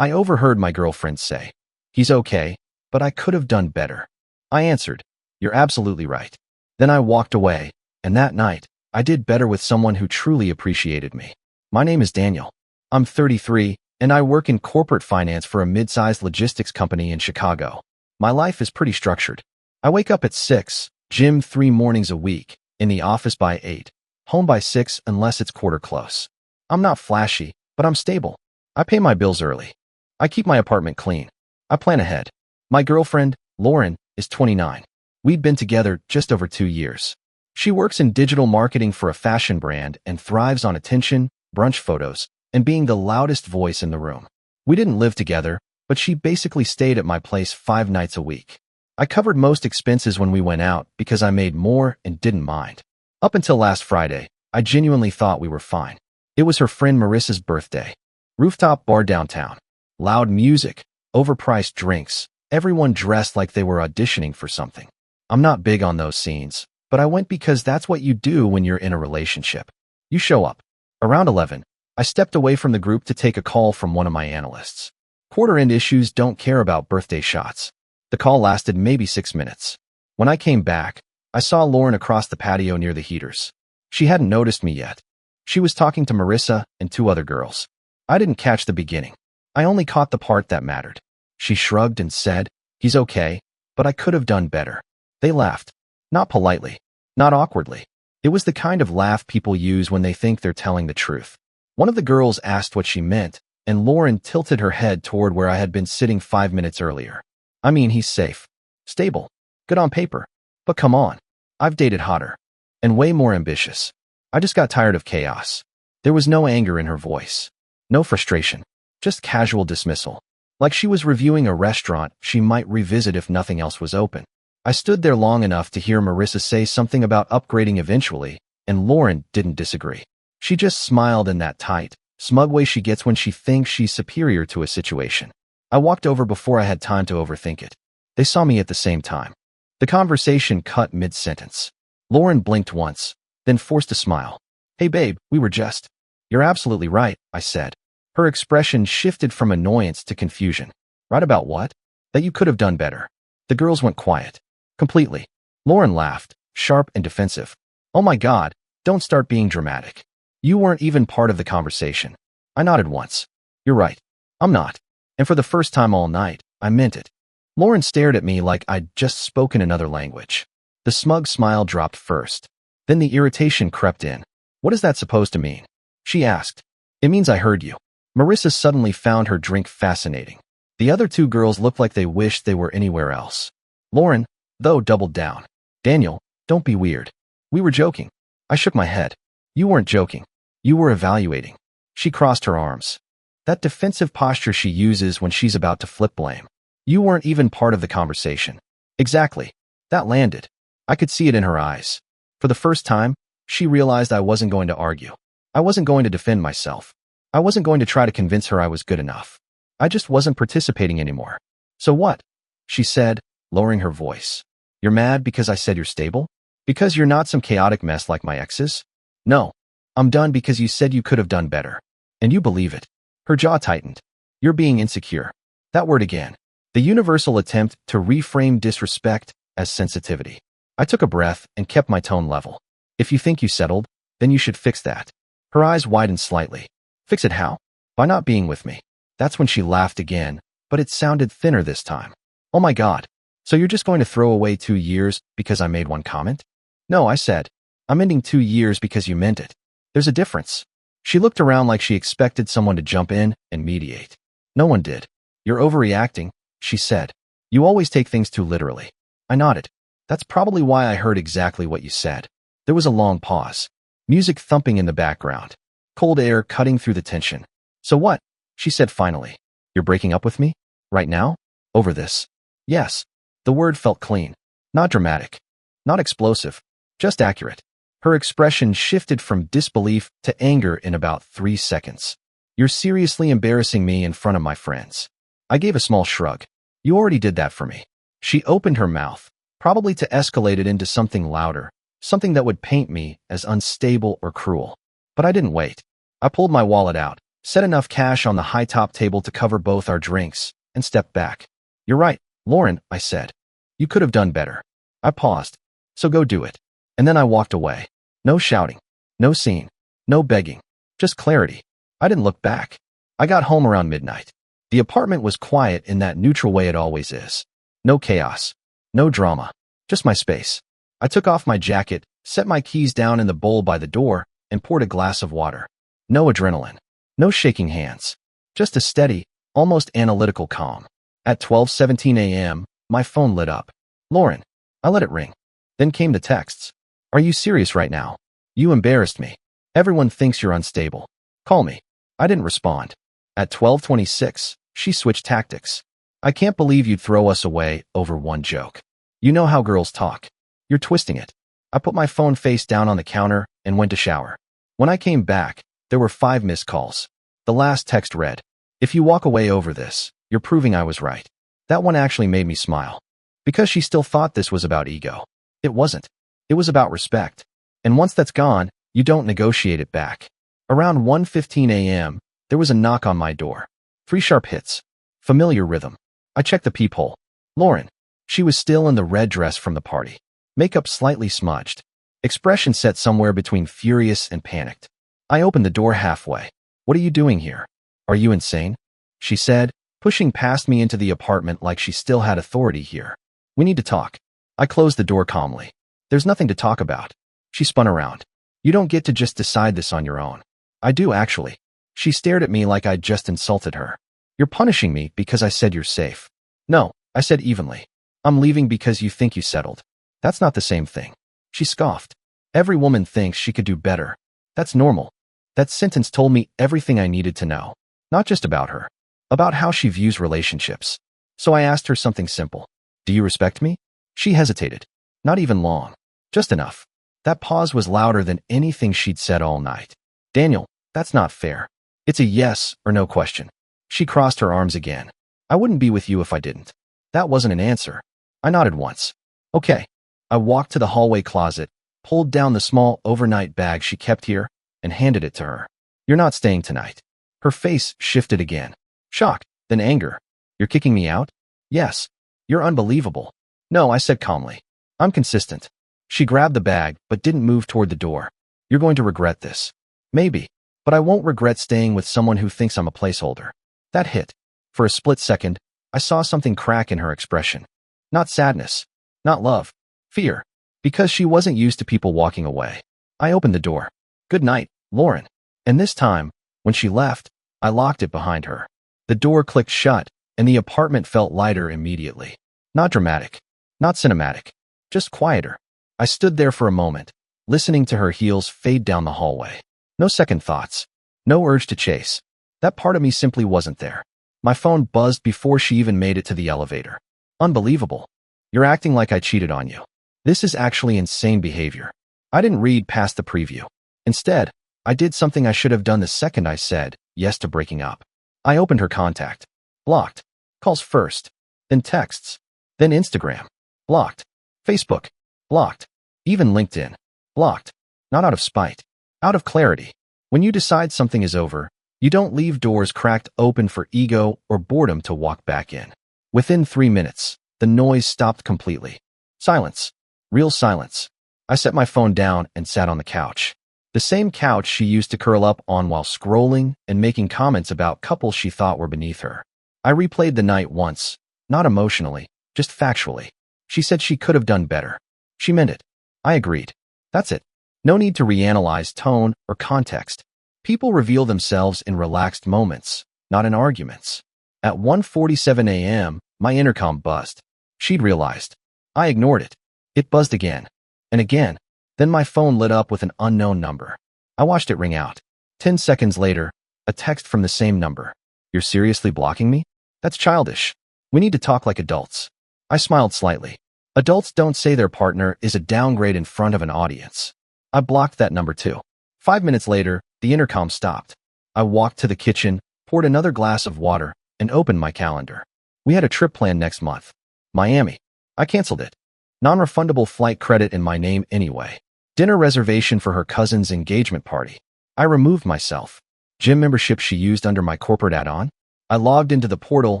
I overheard my girlfriend say, "He's okay, but I could have done better." I answered, "You're absolutely right." Then I walked away, and that night, I did better with someone who truly appreciated me. My name is Daniel. I'm 33, and I work in corporate finance for a mid-sized logistics company in Chicago. My life is pretty structured. I wake up at 6, gym 3 mornings a week, in the office by 8, home by 6 unless it's quarter close. I'm not flashy, but I'm stable. I pay my bills early. I keep my apartment clean. I plan ahead. My girlfriend, Lauren, is 29. We'd been together just over 2 years. She works in digital marketing for a fashion brand and thrives on attention, brunch photos, and being the loudest voice in the room. We didn't live together, but she basically stayed at my place 5 nights a week. I covered most expenses when we went out because I made more and didn't mind. Up until last Friday, I genuinely thought we were fine. It was her friend Marissa's birthday. Rooftop bar downtown. Loud music, overpriced drinks, everyone dressed like they were auditioning for something. I'm not big on those scenes, but I went because that's what you do when you're in a relationship. You show up. Around 11, I stepped away from the group to take a call from one of my analysts. Quarter-end issues don't care about birthday shots. The call lasted maybe 6 minutes. When I came back, I saw Lauren across the patio near the heaters. She hadn't noticed me yet. She was talking to Marissa and 2 other girls. I didn't catch the beginning. I only caught the part that mattered. She shrugged and said, "He's okay, but I could have done better." They laughed. Not politely. Not awkwardly. It was the kind of laugh people use when they think they're telling the truth. One of the girls asked what she meant, and Lauren tilted her head toward where I had been sitting 5 minutes earlier. "I mean, he's safe. Stable. Good on paper. But come on. I've dated hotter. And way more ambitious. I just got tired of chaos." There was no anger in her voice. No frustration. Just casual dismissal. Like she was reviewing a restaurant she might revisit if nothing else was open. I stood there long enough to hear Marissa say something about upgrading eventually, and Lauren didn't disagree. She just smiled in that tight, smug way she gets when she thinks she's superior to a situation. I walked over before I had time to overthink it. They saw me at the same time. The conversation cut mid-sentence. Lauren blinked once, then forced a smile. "Hey babe, we were just..." "You're absolutely right," I said. Her expression shifted from annoyance to confusion. "Right about what?" "That you could have done better." The girls went quiet. Completely. Lauren laughed, sharp and defensive. "Oh my God, don't start being dramatic. You weren't even part of the conversation." I nodded once. "You're right. I'm not." And for the first time all night, I meant it. Lauren stared at me like I'd just spoken another language. The smug smile dropped first. Then the irritation crept in. "What is that supposed to mean?" she asked. "It means I heard you." Marissa suddenly found her drink fascinating. The other 2 girls looked like they wished they were anywhere else. Lauren, though, doubled down. "Daniel, don't be weird. We were joking." I shook my head. "You weren't joking. You were evaluating." She crossed her arms. That defensive posture she uses when she's about to flip blame. "You weren't even part of the conversation." Exactly. That landed. I could see it in her eyes. For the first time, she realized I wasn't going to argue. I wasn't going to defend myself. I wasn't going to try to convince her I was good enough. I just wasn't participating anymore. "So what?" she said, lowering her voice. "You're mad because I said you're stable? Because you're not some chaotic mess like my exes?" "No. I'm done because you said you could have done better. And you believe it." Her jaw tightened. "You're being insecure." That word again. The universal attempt to reframe disrespect as sensitivity. I took a breath and kept my tone level. "If you think you settled, then you should fix that." Her eyes widened slightly. "Fix it how?" "By not being with me." That's when she laughed again, but it sounded thinner this time. "Oh my God. So you're just going to throw away 2 years because I made one comment?" "No," I said. "I'm ending 2 years because you meant it. There's a difference." She looked around like she expected someone to jump in and mediate. No one did. "You're overreacting," she said. "You always take things too literally." I nodded. "That's probably why I heard exactly what you said." There was a long pause. Music thumping in the background. Cold air cutting through the tension. "So what?" she said finally. "You're breaking up with me? Right now? Over this?" "Yes." The word felt clean. Not dramatic. Not explosive. Just accurate. Her expression shifted from disbelief to anger in about 3 seconds. "You're seriously embarrassing me in front of my friends." I gave a small shrug. "You already did that for me." She opened her mouth, probably to escalate it into something louder, something that would paint me as unstable or cruel. But I didn't wait. I pulled my wallet out, set enough cash on the high-top table to cover both our drinks, and stepped back. You're right, Lauren, I said. You could have done better. I paused. So go do it. And then I walked away. No shouting. No scene. No begging. Just clarity. I didn't look back. I got home around midnight. The apartment was quiet in that neutral way it always is. No chaos. No drama. Just my space. I took off my jacket, set my keys down in the bowl by the door, and poured a glass of water. No adrenaline. No shaking hands. Just a steady, almost analytical calm. At 12:17 a.m., my phone lit up. Lauren. I let it ring. Then came the texts. Are you serious right now? You embarrassed me. Everyone thinks you're unstable. Call me. I didn't respond. At 12:26, she switched tactics. I can't believe you'd throw us away over one joke. You know how girls talk. You're twisting it. I put my phone face down on the counter and went to shower. When I came back, there were 5 missed calls. The last text read, if you walk away over this, you're proving I was right. That one actually made me smile. Because she still thought this was about ego. It wasn't. It was about respect. And once that's gone, you don't negotiate it back. Around 1:15 a.m., there was a knock on my door. 3 sharp hits. Familiar rhythm. I checked the peephole. Lauren. She was still in the red dress from the party. Makeup slightly smudged. Expression set somewhere between furious and panicked. I opened the door halfway. What are you doing here? Are you insane? She said, pushing past me into the apartment like she still had authority here. We need to talk. I closed the door calmly. There's nothing to talk about. She spun around. You don't get to just decide this on your own. I do, actually. She stared at me like I'd just insulted her. You're punishing me because I said you're safe. No, I said evenly. I'm leaving because you think you settled. That's not the same thing. She scoffed. Every woman thinks she could do better. That's normal. That sentence told me everything I needed to know. Not just about her. About how she views relationships. So I asked her something simple. Do you respect me? She hesitated. Not even long. Just enough. That pause was louder than anything she'd said all night. Daniel, that's not fair. It's a yes or no question. She crossed her arms again. I wouldn't be with you if I didn't. That wasn't an answer. I nodded once. Okay. I walked to the hallway closet, pulled down the small overnight bag she kept here, and handed it to her. You're not staying tonight. Her face shifted again. Shock, then anger. You're kicking me out? Yes. You're unbelievable. No, I said calmly. I'm consistent. She grabbed the bag, but didn't move toward the door. You're going to regret this. Maybe, but I won't regret staying with someone who thinks I'm a placeholder. That hit. For a split second, I saw something crack in her expression. Not sadness. Not love. Fear. Because she wasn't used to people walking away. I opened the door. Good night, Lauren. And this time, when she left, I locked it behind her. The door clicked shut, and the apartment felt lighter immediately. Not dramatic. Not cinematic. Just quieter. I stood there for a moment, listening to her heels fade down the hallway. No second thoughts. No urge to chase. That part of me simply wasn't there. My phone buzzed before she even made it to the elevator. Unbelievable. You're acting like I cheated on you. This is actually insane behavior. I didn't read past the preview. Instead, I did something I should have done the second I said yes to breaking up. I opened her contact. Blocked. Calls first. Then texts. Then Instagram. Blocked. Facebook. Blocked. Even LinkedIn. Blocked. Not out of spite. Out of clarity. When you decide something is over, you don't leave doors cracked open for ego or boredom to walk back in. Within 3 minutes, the noise stopped completely. Silence. Real silence. I set my phone down and sat on the couch. The same couch she used to curl up on while scrolling and making comments about couples she thought were beneath her. I replayed the night once, not emotionally, just factually. She said she could have done better. She meant it. I agreed. That's it. No need to reanalyze tone or context. People reveal themselves in relaxed moments, not in arguments. At 1:47 a.m., my intercom buzzed. She'd realized. I ignored it. It buzzed again. And again. Then my phone lit up with an unknown number. I watched it ring out. 10 seconds later, a text from the same number. You're seriously blocking me? That's childish. We need to talk like adults. I smiled slightly. Adults don't say their partner is a downgrade in front of an audience. I blocked that number too. 5 minutes later, the intercom stopped. I walked to the kitchen, poured another glass of water, and opened my calendar. We had a trip planned next month. Miami. I canceled it. Non-refundable flight credit in my name anyway. Dinner reservation for her cousin's engagement party. I removed myself. Gym membership she used under my corporate add-on? I logged into the portal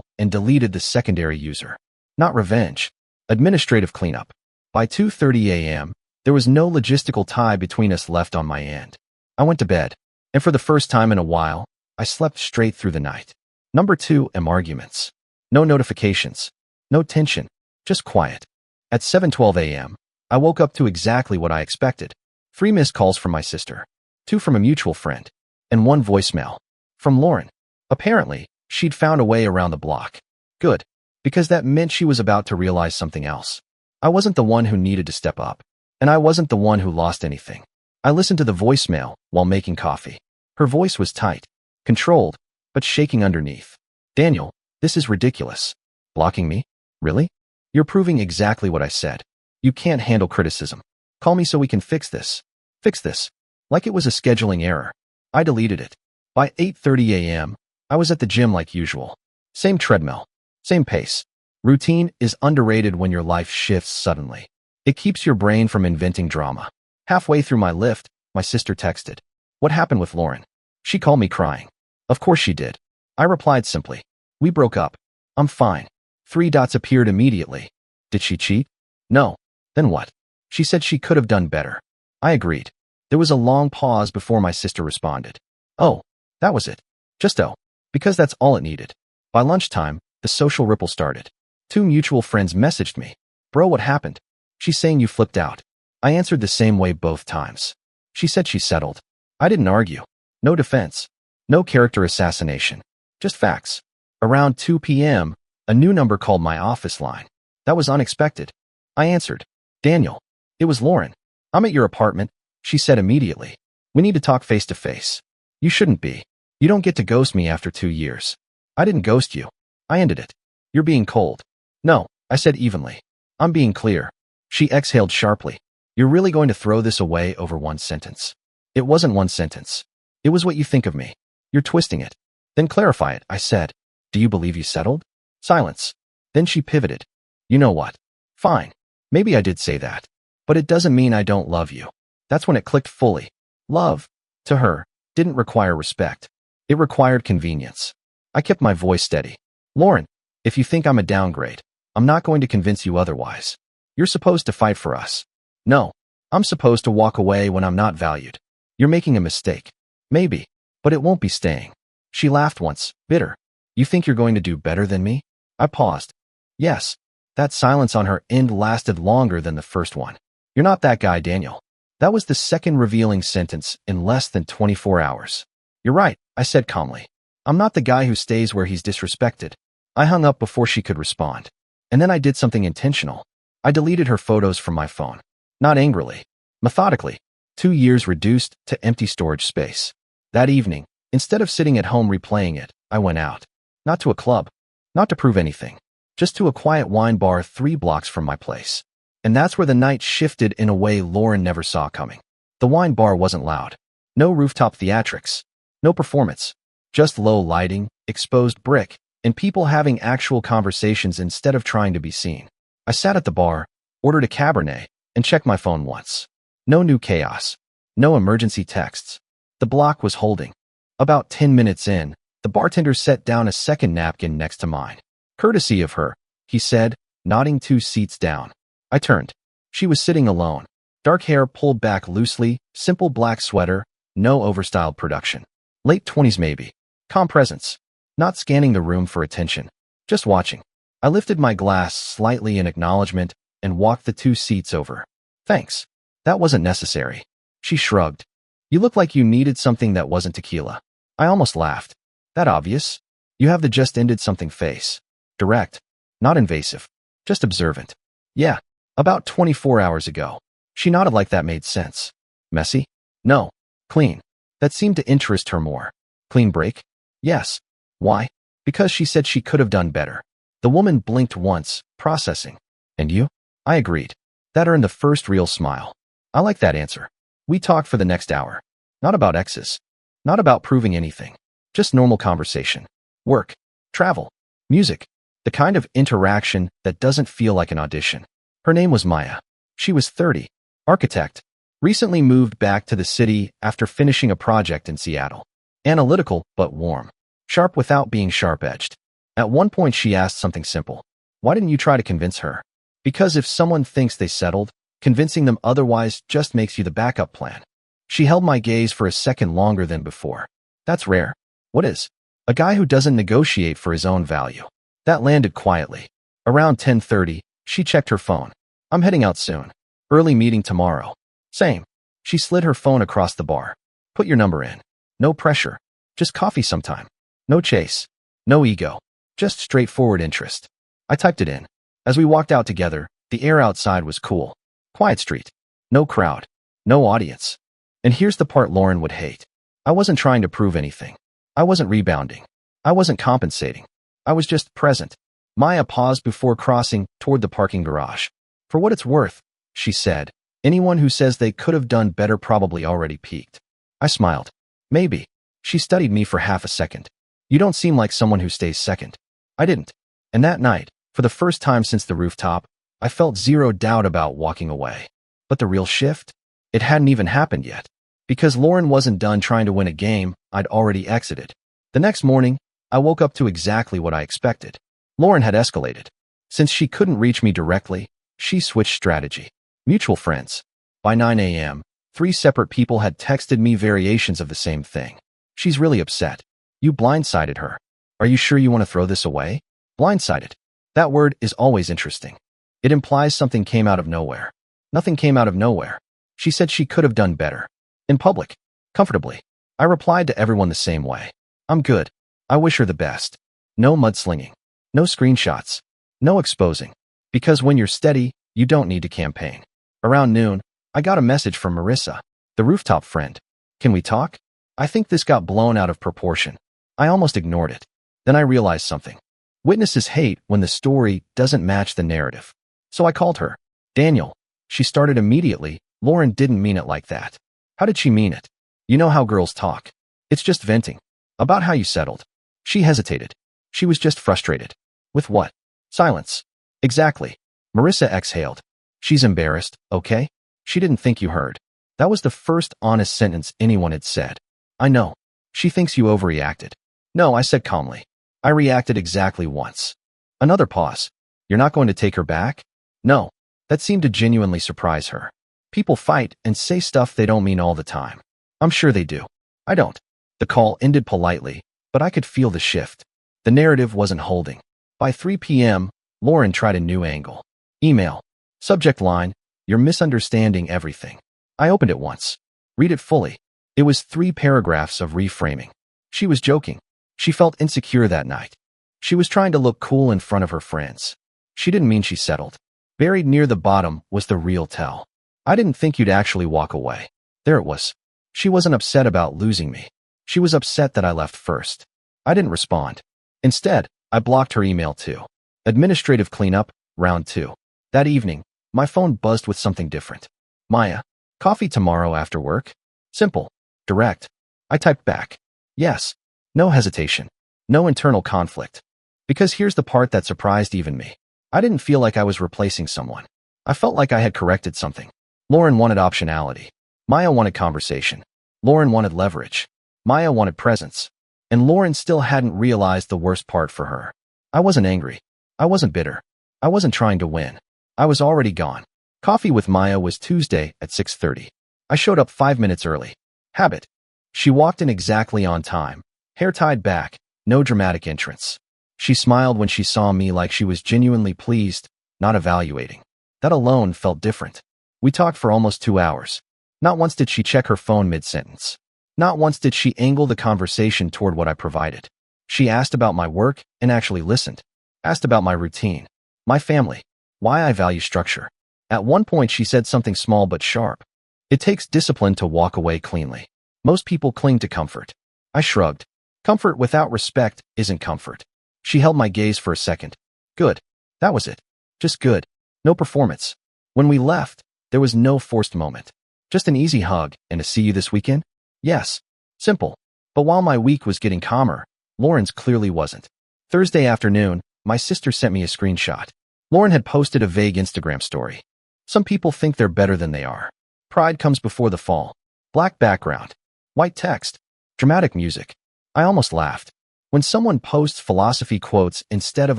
and deleted the secondary user. Not revenge. Administrative cleanup. By 2:30 a.m., there was no logistical tie between us left on my end. I went to bed, and for the first time in a while, I slept straight through the night. Number 2, arguments. No notifications. No tension. Just quiet. At 7:12 a.m., I woke up to exactly what I expected. 3 missed calls from my sister, 2 from a mutual friend, and 1 voicemail from Lauren. Apparently, she'd found a way around the block. Good, because that meant she was about to realize something else. I wasn't the one who needed to step up, and I wasn't the one who lost anything. I listened to the voicemail while making coffee. Her voice was tight, controlled, but shaking underneath. Daniel, this is ridiculous. Blocking me? Really? You're proving exactly what I said. You can't handle criticism. Call me so we can fix this. Fix this. Like it was a scheduling error. I deleted it. By 8:30 a.m., I was at the gym like usual. Same treadmill. Same pace. Routine is underrated when your life shifts suddenly. It keeps your brain from inventing drama. Halfway through my lift, my sister texted. What happened with Lauren? She called me crying. Of course she did. I replied simply. We broke up. I'm fine. 3 dots appeared immediately. Did she cheat? No. Then what? She said she could have done better. I agreed. There was a long pause before my sister responded. Oh, that was it. Just oh. Because that's all it needed. By lunchtime, the social ripple started. 2 mutual friends messaged me. Bro, what happened? She's saying you flipped out. I answered the same way both times. She said she settled. I didn't argue. No defense. No character assassination. Just facts. Around 2 p.m., a new number called my office line. That was unexpected. I answered. Daniel. It was Lauren. I'm at your apartment, she said immediately. We need to talk face to face. You shouldn't be. You don't get to ghost me after 2 years. I didn't ghost you. I ended it. You're being cold. No, I said evenly. I'm being clear. She exhaled sharply. You're really going to throw this away over 1 sentence. It wasn't 1 sentence. It was what you think of me. You're twisting it. Then clarify it, I said. Do you believe you settled? Silence. Then she pivoted. You know what? Fine. Maybe I did say that. But it doesn't mean I don't love you. That's when it clicked fully. Love, to her, didn't require respect. It required convenience. I kept my voice steady. Lauren, if you think I'm a downgrade, I'm not going to convince you otherwise. You're supposed to fight for us. No, I'm supposed to walk away when I'm not valued. You're making a mistake. Maybe, but it won't be staying. She laughed once, bitter. You think you're going to do better than me? I paused. Yes. That silence on her end lasted longer than the first one. You're not that guy, Daniel. That was the second revealing sentence in less than 24 hours. You're right, I said calmly. I'm not the guy who stays where he's disrespected. I hung up before she could respond. And then I did something intentional. I deleted her photos from my phone. Not angrily. Methodically. 2 years reduced to empty storage space. That evening, instead of sitting at home replaying it, I went out. Not to a club. Not to prove anything. Just to a quiet wine bar 3 blocks from my place. And that's where the night shifted in a way Lauren never saw coming. The wine bar wasn't loud. No rooftop theatrics. No performance. Just low lighting, exposed brick, and people having actual conversations instead of trying to be seen. I sat at the bar, ordered a Cabernet, and checked my phone once. No new chaos. No emergency texts. The block was holding. About 10 minutes in, the bartender set down a second napkin next to mine. Courtesy of her, he said, nodding 2 seats down. I turned. She was sitting alone. Dark hair pulled back loosely, simple black sweater, no overstyled production. Late 20s maybe. Calm presence. Not scanning the room for attention. Just watching. I lifted my glass slightly in acknowledgement and walked the 2 seats over. Thanks. That wasn't necessary. She shrugged. You look like you needed something that wasn't tequila. I almost laughed. That obvious? You have the just ended something face. Direct. Not invasive. Just observant. Yeah. About 24 hours ago. She nodded like that made sense. Messy? No. Clean. That seemed to interest her more. Clean break? Yes. Why? Because she said she could have done better. The woman blinked once, processing. And you? I agreed. That earned the first real smile. I like that answer. We talked for the next hour. Not about exes. Not about proving anything. Just normal conversation. Work. Travel. Music. The kind of interaction that doesn't feel like an audition. Her name was Maya. She was 30. Architect. Recently moved back to the city after finishing a project in Seattle. Analytical, but warm. Sharp without being sharp-edged. At one point she asked something simple. Why didn't you try to convince her? Because if someone thinks they settled, convincing them otherwise just makes you the backup plan. She held my gaze for a second longer than before. That's rare. What is? A guy who doesn't negotiate for his own value. That landed quietly. Around 10:30, she checked her phone. I'm heading out soon. Early meeting tomorrow. Same. She slid her phone across the bar. Put your number in. No pressure. Just coffee sometime. No chase. No ego. Just straightforward interest. I typed it in. As we walked out together, the air outside was cool. Quiet street. No crowd. No audience. And here's the part Lauren would hate. I wasn't trying to prove anything. I wasn't rebounding. I wasn't compensating. I was just present. Maya paused before crossing toward the parking garage. For what it's worth, she said, anyone who says they could have done better probably already peaked. I smiled. Maybe. She studied me for half a second. You don't seem like someone who stays second. I didn't. And that night, for the first time since the rooftop, I felt zero doubt about walking away. But the real shift? It hadn't even happened yet. Because Lauren wasn't done trying to win a game, I'd already exited. The next morning, I woke up to exactly what I expected. Lauren had escalated. Since she couldn't reach me directly, she switched strategy. Mutual friends. By 9 a.m., 3 separate people had texted me variations of the same thing. She's really upset. You blindsided her. Are you sure you want to throw this away? Blindsided. That word is always interesting. It implies something came out of nowhere. Nothing came out of nowhere. She said she could have done better. In public. Comfortably. I replied to everyone the same way. I'm good. I wish her the best. No mudslinging. No screenshots. No exposing. Because when you're steady, you don't need to campaign. Around noon, I got a message from Marissa, the rooftop friend. Can we talk? I think this got blown out of proportion. I almost ignored it. Then I realized something. Witnesses hate when the story doesn't match the narrative. So I called her. Daniel. She started immediately. Lauren didn't mean it like that. How did she mean it? You know how girls talk. It's just venting. About how you settled. She hesitated. She was just frustrated. With what? Silence. Exactly. Marissa exhaled. She's embarrassed, okay? She didn't think you heard. That was the first honest sentence anyone had said. I know. She thinks you overreacted. No, I said calmly. I reacted exactly once. Another pause. You're not going to take her back? No. That seemed to genuinely surprise her. People fight and say stuff they don't mean all the time. I'm sure they do. I don't. The call ended politely, but I could feel the shift. The narrative wasn't holding. By 3 p.m., Lauren tried a new angle. Email. Subject line, you're misunderstanding everything. I opened it once. Read it fully. It was 3 paragraphs of reframing. She was joking. She felt insecure that night. She was trying to look cool in front of her friends. She didn't mean she settled. Buried near the bottom was the real tell. I didn't think you'd actually walk away. There it was. She wasn't upset about losing me. She was upset that I left first. I didn't respond. Instead, I blocked her email too. Administrative cleanup, round 2. That evening, my phone buzzed with something different. Maya, coffee tomorrow after work? Simple. Direct. I typed back. Yes. No hesitation. No internal conflict. Because here's the part that surprised even me. I didn't feel like I was replacing someone. I felt like I had corrected something. Lauren wanted optionality. Maya wanted conversation. Lauren wanted leverage. Maya wanted presence. And Lauren still hadn't realized the worst part for her. I wasn't angry. I wasn't bitter. I wasn't trying to win. I was already gone. Coffee with Maya was Tuesday at 6:30. I showed up 5 minutes early. Habit. She walked in exactly on time. Hair tied back. No dramatic entrance. She smiled when she saw me like she was genuinely pleased, not evaluating. That alone felt different. We talked for almost 2 hours. Not once did she check her phone mid-sentence. Not once did she angle the conversation toward what I provided. She asked about my work and actually listened. Asked about my routine, my family, why I value structure. At one point she said something small but sharp. It takes discipline to walk away cleanly. Most people cling to comfort. I shrugged. Comfort without respect isn't comfort. She held my gaze for a second. Good. That was it. Just good. No performance. When we left, there was no forced moment. Just an easy hug and a see you this weekend? Yes. Simple. But while my week was getting calmer, Lauren's clearly wasn't. Thursday afternoon, my sister sent me a screenshot. Lauren had posted a vague Instagram story. Some people think they're better than they are. Pride comes before the fall. Black background. White text. Dramatic music. I almost laughed. When someone posts philosophy quotes instead of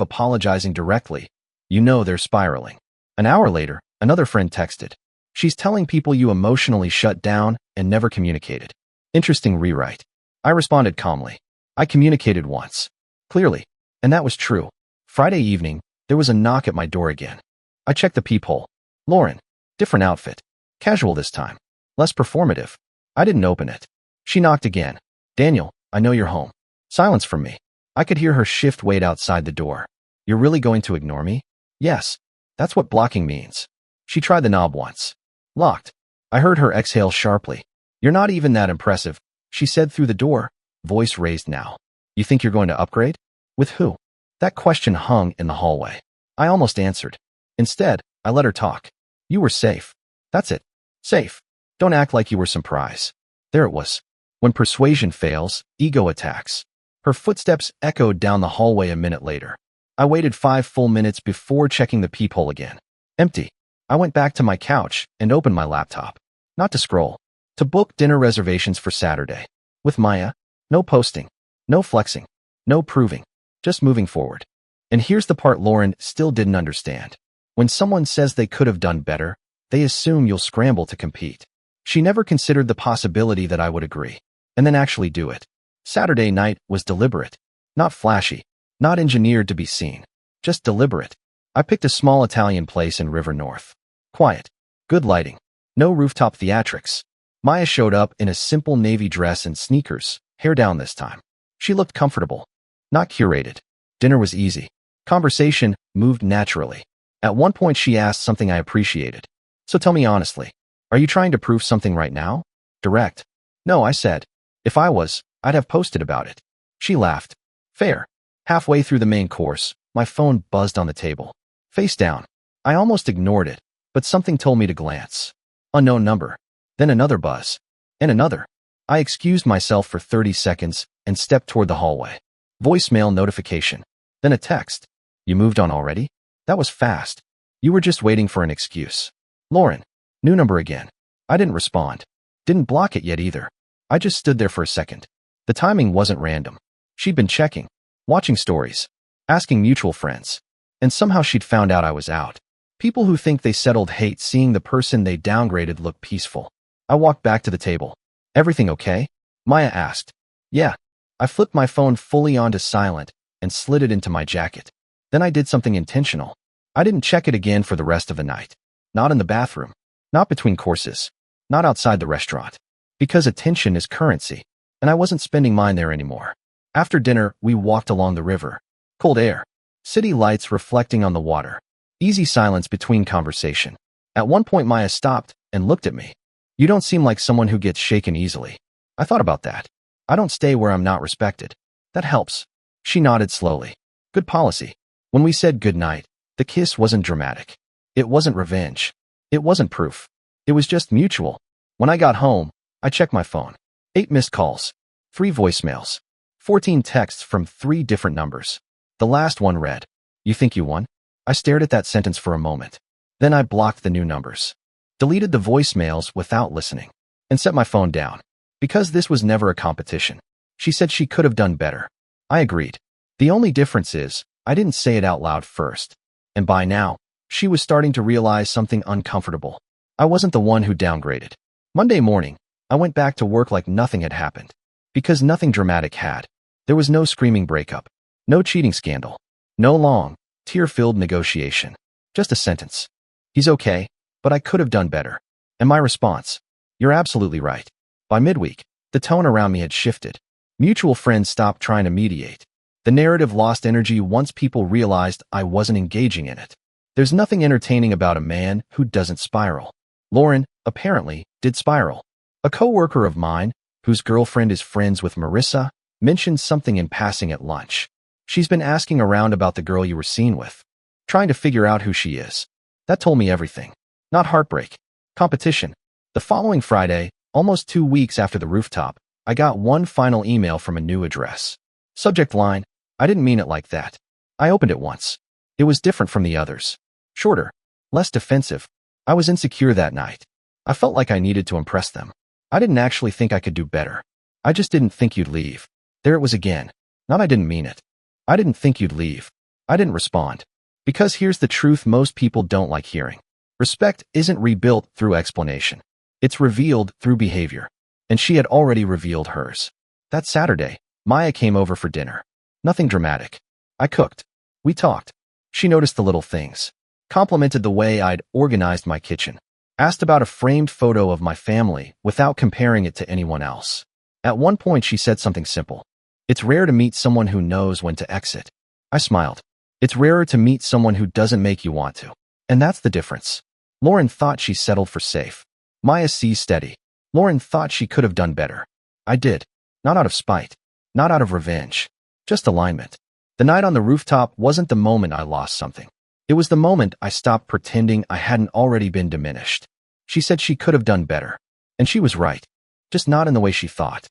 apologizing directly, you know they're spiraling. An hour later, another friend texted. She's telling people you emotionally shut down and never communicated. Interesting rewrite. I responded calmly. I communicated once. Clearly. And that was true. Friday evening, there was a knock at my door again. I checked the peephole. Lauren. Different outfit. Casual this time. Less performative. I didn't open it. She knocked again. Daniel, I know you're home. Silence from me. I could hear her shift weight outside the door. You're really going to ignore me? Yes. That's what blocking means. She tried the knob once. Locked. I heard her exhale sharply. You're not even that impressive, she said through the door, voice raised now. You think you're going to upgrade? With who? That question hung in the hallway. I almost answered. Instead, I let her talk. You were safe. That's it. Safe. Don't act like you were some prize. There it was. When persuasion fails, ego attacks. Her footsteps echoed down the hallway a minute later. I waited 5 full minutes before checking the peephole again. Empty. I went back to my couch and opened my laptop. Not to scroll. To book dinner reservations for Saturday. With Maya. No posting. No flexing. No proving. Just moving forward. And here's the part Lauren still didn't understand. When someone says they could have done better, they assume you'll scramble to compete. She never considered the possibility that I would agree, and then actually do it. Saturday night was deliberate. Not flashy. Not engineered to be seen. Just deliberate. I picked a small Italian place in River North. Quiet. Good lighting. No rooftop theatrics. Maya showed up in a simple navy dress and sneakers, hair down this time. She looked comfortable. Not curated. Dinner was easy. Conversation moved naturally. At one point she asked something I appreciated. So tell me honestly, are you trying to prove something right now? Direct. No, I said. If I was, I'd have posted about it. She laughed. Fair. Halfway through the main course, my phone buzzed on the table. Face down. I almost ignored it, but something told me to glance. Unknown number. Then another buzz. And another. I excused myself for 30 seconds and stepped toward the hallway. Voicemail notification. Then a text. You moved on already? That was fast. You were just waiting for an excuse. Lauren. New number again. I didn't respond. Didn't block it yet either. I just stood there for a second. The timing wasn't random. She'd been checking, watching stories, asking mutual friends. And somehow she'd found out I was out. People who think they settled hate seeing the person they downgraded look peaceful. I walked back to the table. Everything okay? Maya asked. Yeah. I flipped my phone fully onto silent and slid it into my jacket. Then I did something intentional. I didn't check it again for the rest of the night. Not in the bathroom. Not between courses. Not outside the restaurant. Because attention is currency, and I wasn't spending mine there anymore. After dinner, we walked along the river. Cold air. City lights reflecting on the water. Easy silence between conversation. At one point Maya stopped and looked at me. You don't seem like someone who gets shaken easily. I thought about that. I don't stay where I'm not respected. That helps. She nodded slowly. Good policy. When we said goodnight, the kiss wasn't dramatic. It wasn't revenge. It wasn't proof. It was just mutual. When I got home, I checked my phone. 8 missed calls. 3 voicemails. 14 texts from 3 different numbers. The last one read, You think you won? I stared at that sentence for a moment. Then I blocked the new numbers. Deleted the voicemails without listening. And set my phone down. Because this was never a competition. She said she could have done better. I agreed. The only difference is, I didn't say it out loud first. And by now, she was starting to realize something uncomfortable. I wasn't the one who downgraded. Monday morning, I went back to work like nothing had happened. Because nothing dramatic had. There was no screaming breakup. No cheating scandal. No long, tear-filled negotiation. Just a sentence. He's okay, but I could have done better. And my response? You're absolutely right. By midweek, the tone around me had shifted. Mutual friends stopped trying to mediate. The narrative lost energy once people realized I wasn't engaging in it. There's nothing entertaining about a man who doesn't spiral. Lauren, apparently, did spiral. A coworker of mine, whose girlfriend is friends with Marissa, mentioned something in passing at lunch. She's been asking around about the girl you were seen with. Trying to figure out who she is. That told me everything. Not heartbreak. Competition. The following Friday, almost 2 weeks after the rooftop, I got one final email from a new address. Subject line, I didn't mean it like that. I opened it once. It was different from the others. Shorter. Less defensive. I was insecure that night. I felt like I needed to impress them. I didn't actually think I could do better. I just didn't think you'd leave. There it was again. Not I didn't mean it. I didn't think you'd leave. I didn't respond. Because here's the truth most people don't like hearing. Respect isn't rebuilt through explanation. It's revealed through behavior. And she had already revealed hers. That Saturday, Maya came over for dinner. Nothing dramatic. I cooked. We talked. She noticed the little things. Complimented the way I'd organized my kitchen. Asked about a framed photo of my family without comparing it to anyone else. At one point she said something simple. It's rare to meet someone who knows when to exit. I smiled. It's rarer to meet someone who doesn't make you want to. And that's the difference. Lauren thought she settled for safe. Maya sees steady. Lauren thought she could have done better. I did. Not out of spite. Not out of revenge. Just alignment. The night on the rooftop wasn't the moment I lost something. It was the moment I stopped pretending I hadn't already been diminished. She said she could have done better. And she was right. Just not in the way she thought.